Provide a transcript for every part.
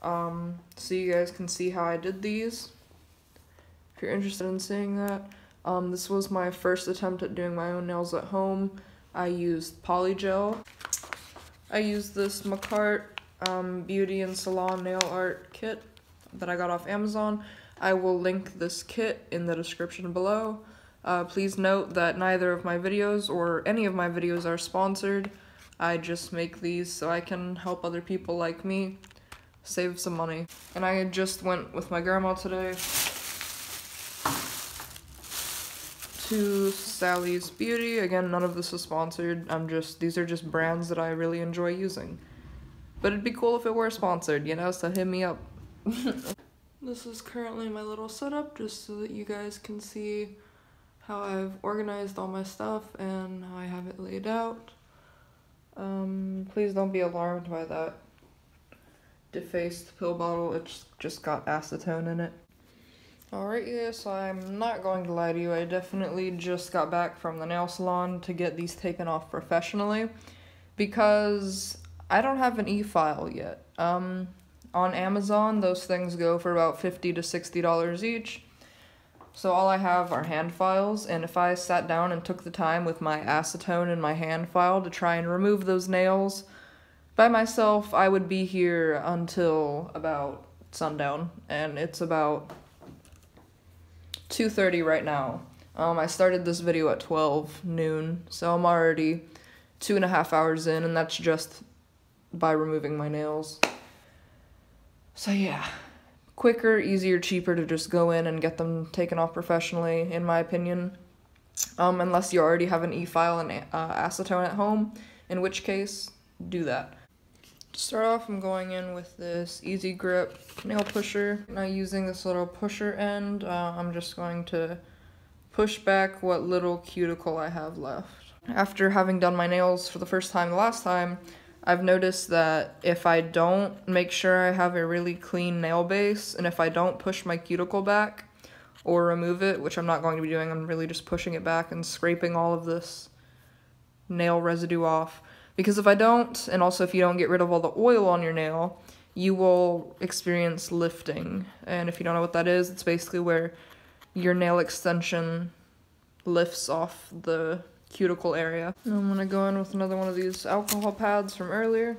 so you guys can see how I did these. If you're interested in seeing that. This was my first attempt at doing my own nails at home. I used Polygel. I used this Macart Beauty and Salon Nail Art kit that I got off Amazon. I will link this kit in the description below. Please note that neither of my videos or any of my videos are sponsored. I just make these so I can help other people like me save some money. And I just went with my grandma today to Sally's Beauty. Again, none of this is sponsored. These are just brands that I really enjoy using. But it'd be cool if it were sponsored, you know, so hit me up. This is currently my little setup, just so that you guys can see how I've organized all my stuff and how I have it laid out. Please don't be alarmed by that defaced pill bottle. It's just got acetone in it. Alright, yes, I'm not going to lie to you. I definitely just got back from the nail salon to get these taken off professionally because I don't have an e-file yet. On Amazon, those things go for about $50 to $60 each. So all I have are hand files, and if I sat down and took the time with my acetone in my hand file to try and remove those nails by myself, I would be here until about sundown, and it's about 2:30 right now. I started this video at 12 noon, so I'm already 2.5 hours in, and that's just by removing my nails. So yeah, quicker, easier, cheaper to just go in and get them taken off professionally, in my opinion. Unless you already have an e-file and acetone at home, in which case, do that. To start off, I'm going in with this Easy Grip nail pusher. Now using this little pusher end, I'm just going to push back what little cuticle I have left. After having done my nails for the first time the last time, I've noticed that if I don't make sure I have a really clean nail base, and if I don't push my cuticle back or remove it, which I'm not going to be doing, I'm really just pushing it back and scraping all of this nail residue off. Because if I don't, and also if you don't get rid of all the oil on your nail, you will experience lifting. And if you don't know what that is, it's basically where your nail extension lifts off the cuticle area. And I'm gonna go in with another one of these alcohol pads from earlier.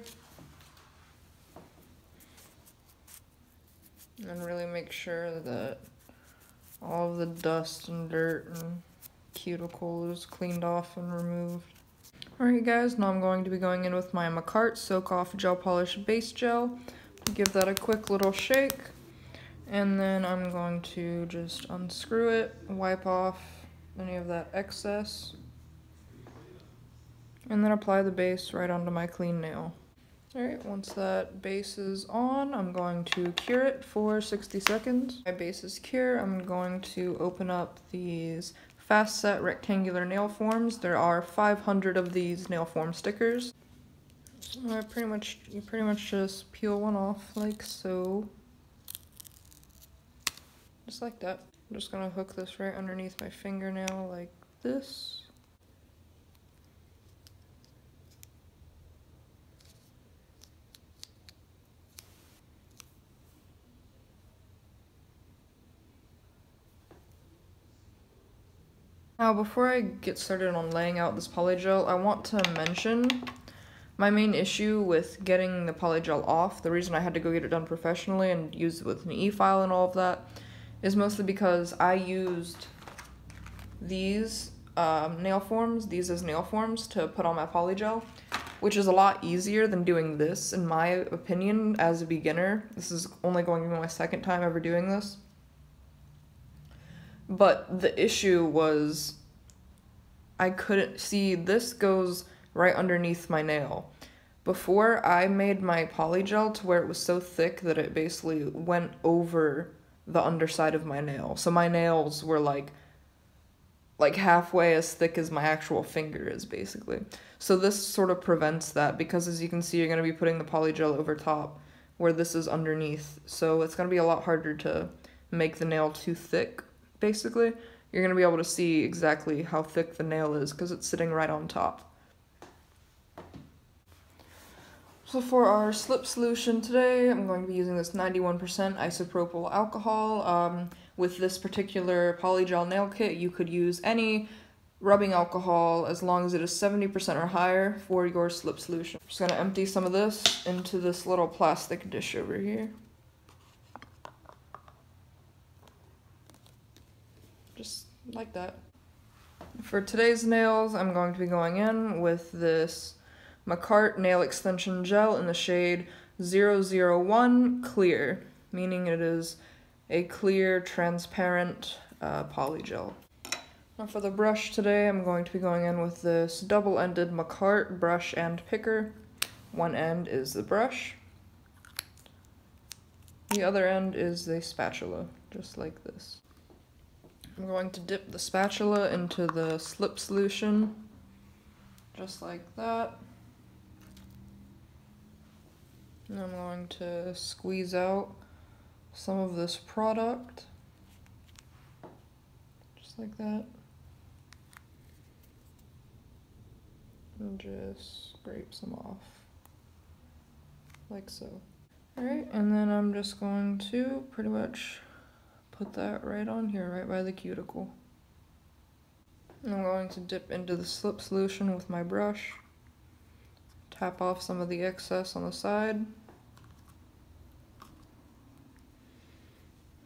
And really make sure that all of the dust and dirt and cuticle is cleaned off and removed. Alright guys, now I'm going to be going in with my Macart Soak Off Gel Polish Base Gel. Give that a quick little shake. And then I'm going to just unscrew it, wipe off any of that excess. And then apply the base right onto my clean nail. Alright, once that base is on, I'm going to cure it for 60 seconds. My base is cured. I'm going to open up these Fast Set rectangular nail forms. There are 500 of these nail form stickers. So you pretty much just peel one off like so. Just like that. I'm just gonna hook this right underneath my fingernail like this. Now, before I get started on laying out this polygel, I want to mention my main issue with getting the polygel off, the reason I had to go get it done professionally and use it with an e-file and all of that, is mostly because I used these nail forms, as nail forms to put on my polygel, which is a lot easier than doing this, in my opinion, as a beginner. This is only going to be my second time ever doing this. But the issue was I couldn't see, this goes right underneath my nail. Before, I made my polygel to where it was so thick that it basically went over the underside of my nail. So my nails were like halfway as thick as my actual finger is, basically. So this sort of prevents that, because as you can see, you're going to be putting the polygel over top where this is underneath. So it's going to be a lot harder to make the nail too thick. Basically, you're going to be able to see exactly how thick the nail is because it's sitting right on top. So for our slip solution today, I'm going to be using this 91% isopropyl alcohol. With this particular polygel nail kit, you could use any rubbing alcohol as long as it is 70% or higher for your slip solution. I'm just going to empty some of this into this little plastic dish over here. Just like that. For today's nails, I'm going to be going in with this Macarte Nail Extension Gel in the shade 001 Clear, meaning it is a clear, transparent polygel. Now for the brush today, I'm going to be going in with this double-ended Macarte brush and picker. One end is the brush. The other end is the spatula, just like this. I'm going to dip the spatula into the slip solution, just like that. And I'm going to squeeze out some of this product, just like that. And just scrape some off, like so. Alright, and then I'm just going to pretty much put that right on here, right by the cuticle. And I'm going to dip into the slip solution with my brush, tap off some of the excess on the side,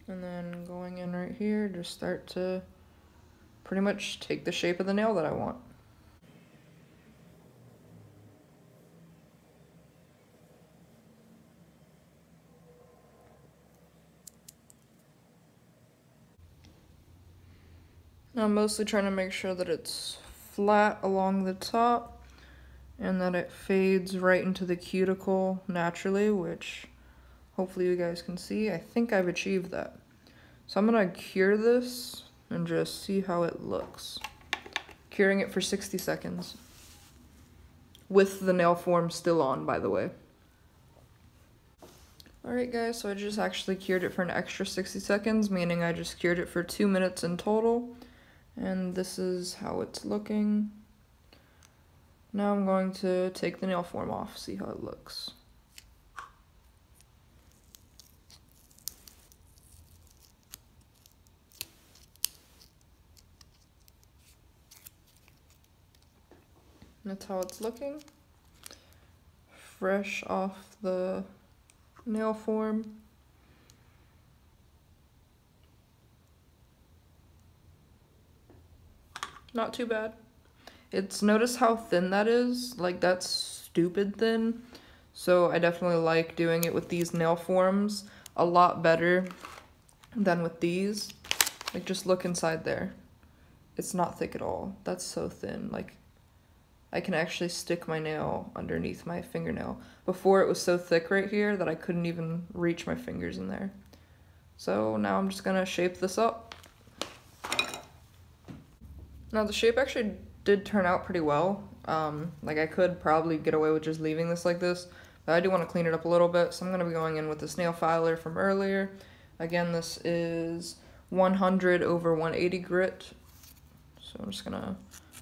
and then going in right here, just start to pretty much take the shape of the nail that I want. I'm mostly trying to make sure that it's flat along the top and that it fades right into the cuticle naturally, which hopefully you guys can see. I think I've achieved that. So I'm gonna cure this and just see how it looks. Curing it for 60 seconds. With the nail form still on, by the way. Alright guys, so I just actually cured it for an extra 60 seconds, meaning I just cured it for 2 minutes in total. And this is how it's looking. Now I'm going to take the nail form off, see how it looks. That's how it's looking. Fresh off the nail form. Not too bad. Notice how thin that is? Like, that's stupid thin. So I definitely like doing it with these nail forms a lot better than with these. Like, just look inside there. It's not thick at all. That's so thin. Like, I can actually stick my nail underneath my fingernail. Before it was so thick right here that I couldn't even reach my fingers in there. So now I'm just gonna shape this up. Now the shape actually did turn out pretty well. Like I could probably get away with just leaving this like this, but I do want to clean it up a little bit, so I'm going to be going in with this nail filer from earlier. Again, this is 100 over 180 grit, so I'm just going to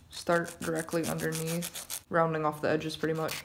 start directly underneath, rounding off the edges pretty much.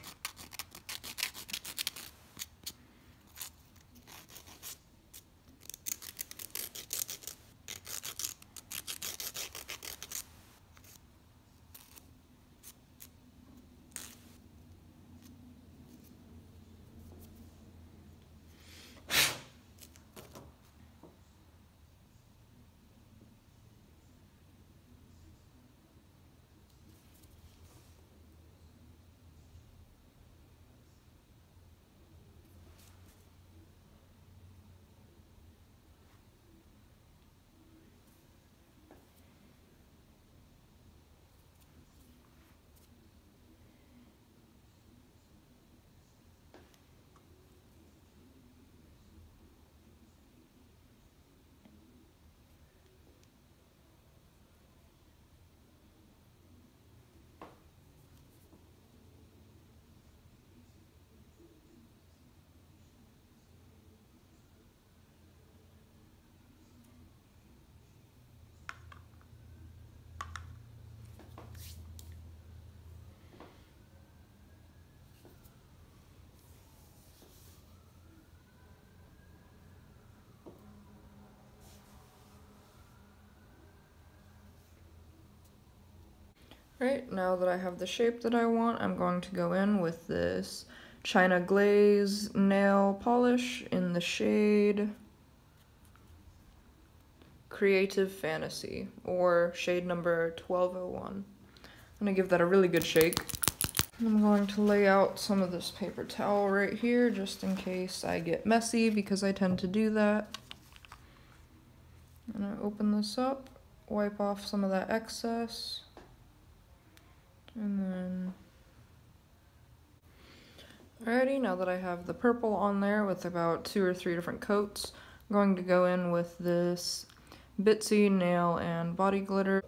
Right, now that I have the shape that I want, I'm going to go in with this China Glaze nail polish in the shade Creative Fantasy, or shade number 1201. I'm gonna give that a really good shake. I'm going to lay out some of this paper towel right here just in case I get messy, because I tend to do that. I'm gonna open this up, wipe off some of that excess, and then alrighty, now that I have the purple on there with about 2 or 3 different coats, I'm going to go in with this Bitsy nail and body glitter.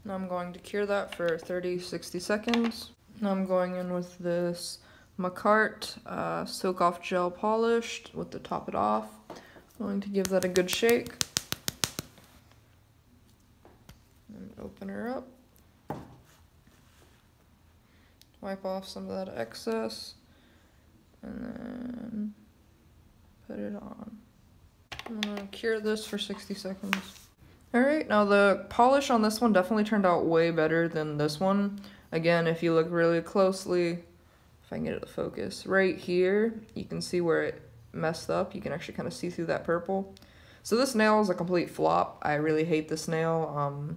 Now I'm going to cure that for 30-60 seconds. Now I'm going in with this Macart Soak Off Gel Polished to top it off. I'm going to give that a good shake. And open her up. Wipe off some of that excess. And then put it on. I'm gonna cure this for 60 seconds. Alright, now the polish on this one definitely turned out way better than this one. Again, if you look really closely, if I can get it to focus, right here, you can see where it messed up. You can actually kind of see through that purple. So this nail is a complete flop. I really hate this nail.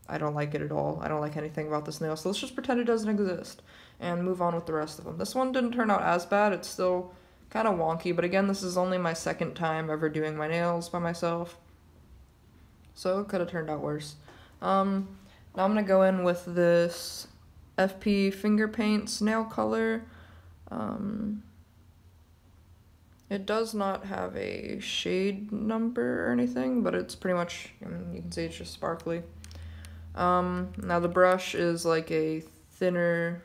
I don't like it at all. I don't like anything about this nail, so let's just pretend it doesn't exist and move on with the rest of them. This one didn't turn out as bad. It's still kind of wonky, but again, this is only my second time ever doing my nails by myself, so it could have turned out worse. Now I'm gonna go in with this FP Finger Paints nail color. It does not have a shade number or anything, but it's pretty much, I mean, you can see it's just sparkly. Now the brush is like a thinner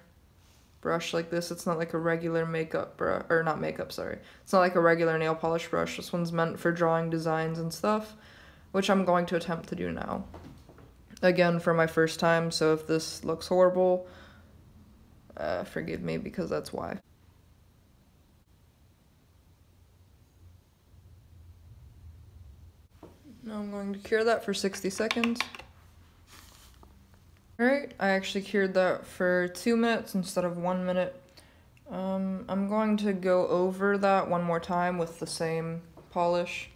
brush like this. It's not like a regular makeup brush, or not makeup, sorry. It's not like a regular nail polish brush. This one's meant for drawing designs and stuff, which I'm going to attempt to do now. Again, for my first time, so if this looks horrible, forgive me, because that's why. Now I'm going to cure that for 60 seconds. Alright, I actually cured that for 2 minutes instead of 1 minute. I'm going to go over that one more time with the same polish.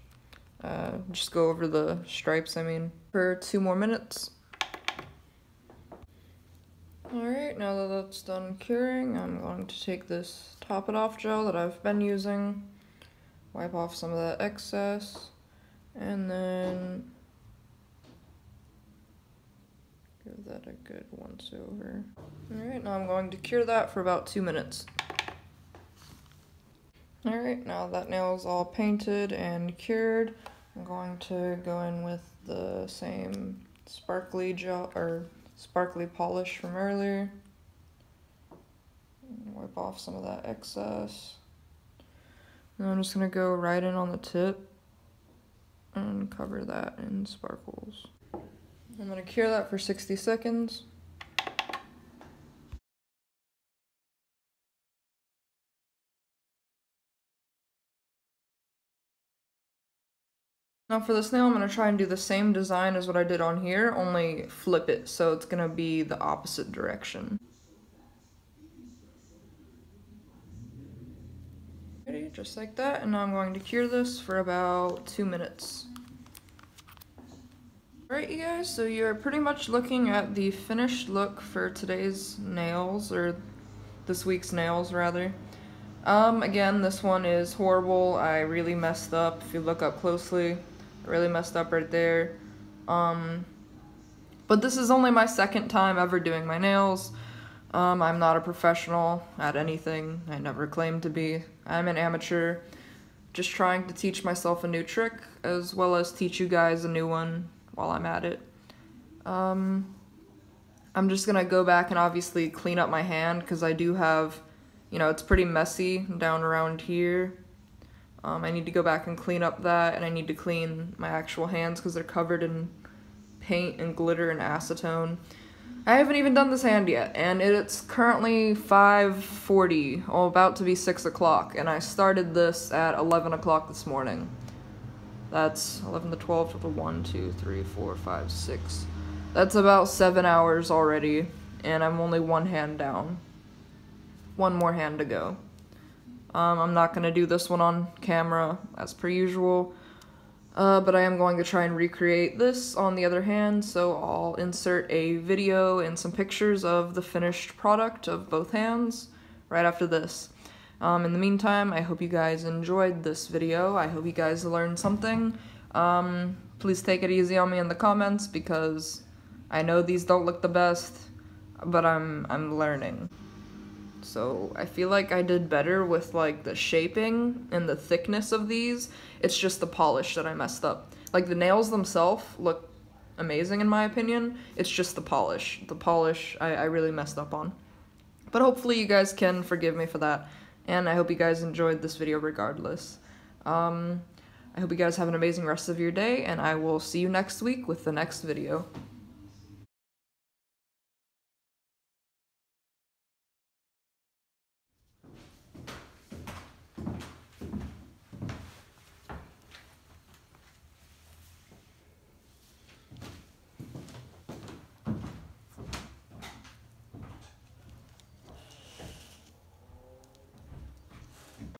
Just go over the stripes, I mean, for 2 more minutes. Alright, now that that's done curing, I'm going to take this Top It Off gel that I've been using, wipe off some of that excess, and then give that a good once over. Alright, now I'm going to cure that for about 2 minutes. Alright, now that nail is all painted and cured, I'm going to go in with the same sparkly gel, or sparkly polish from earlier. Wipe off some of that excess. And I'm just gonna go right in on the tip and cover that in sparkles. I'm gonna cure that for 60 seconds. Now for this nail, I'm gonna try and do the same design as what I did on here, only flip it, so it's gonna be the opposite direction. Ready, just like that, and now I'm going to cure this for about 2 minutes. Alright, you guys, so you're pretty much looking at the finished look for today's nails, or this week's nails, rather. Again, this one is horrible. I really messed up. If you look up closely, I really messed up right there. But this is only my second time ever doing my nails. I'm not a professional at anything. I never claimed to be. I'm an amateur, just trying to teach myself a new trick, as well as teach you guys a new one while I'm at it. I'm just gonna go back and obviously clean up my hand, because I do have, you know, it's pretty messy down around here. I need to go back and clean up that, and I need to clean my actual hands because they're covered in paint and glitter and acetone. I haven't even done this hand yet, and it's currently 5:40, about to be 6 o'clock, and I started this at 11 o'clock this morning. That's 11 to 12 to 1, 2, 3, 4, 5, 6. That's about 7 hours already, and I'm only one hand down. One more hand to go. I'm not going to do this one on camera, as per usual, but I am going to try and recreate this on the other hand, so I'll insert a video and some pictures of the finished product of both hands right after this. In the meantime, I hope you guys enjoyed this video. I hope you guys learned something. Please take it easy on me in the comments, because I know these don't look the best, but I'm learning. So I feel like I did better with like the shaping and the thickness of these. It's just the polish that I messed up. Like the nails themselves look amazing in my opinion. It's just the polish. The polish I really messed up on. But hopefully you guys can forgive me for that. And I hope you guys enjoyed this video regardless. I hope you guys have an amazing rest of your day, and I will see you next week with the next video.